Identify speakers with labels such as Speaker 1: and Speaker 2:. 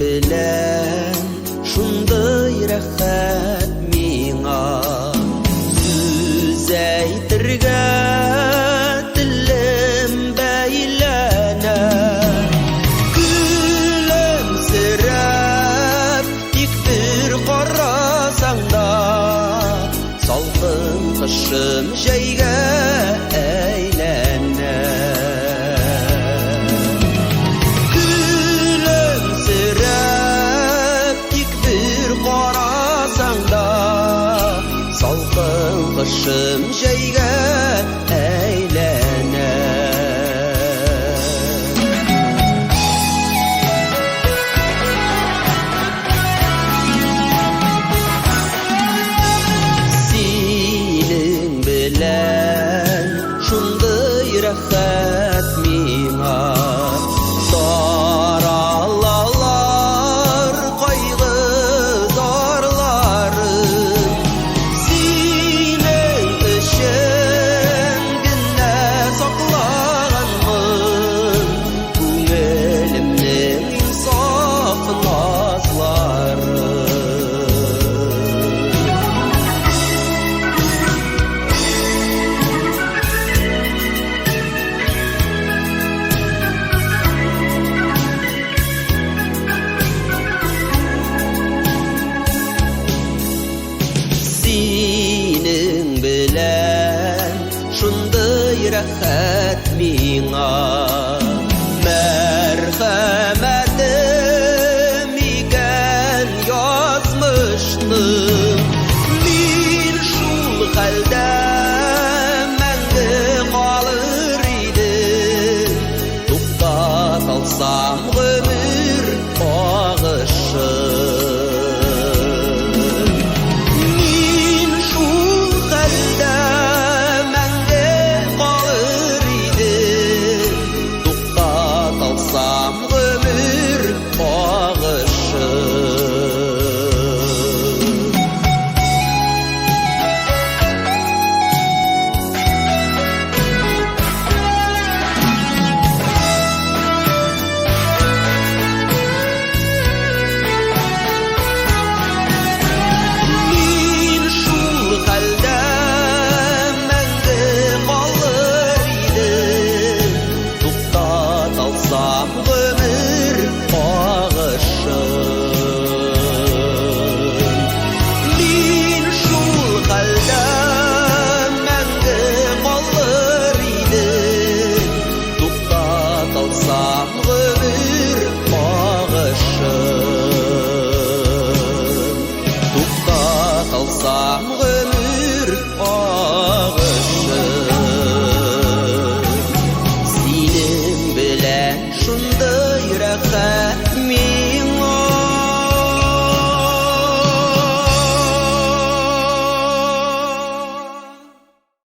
Speaker 1: белән шундый рәхәт миңа, сүз әйтергә телем бәйләнә. Күлемсерәп тик бер карасаң да, салкын кышым җәйгә әйләнә. Кышым җәйгә әйләнә. Синең белән шундый рәхәт миңа, таралалар кайгы зарларым. Синең белән шундый рәхәт миңа, мәрхәмәтем икән язмышның. Мин шул хәлдә мәңге калыр идем, туктата алсам гомер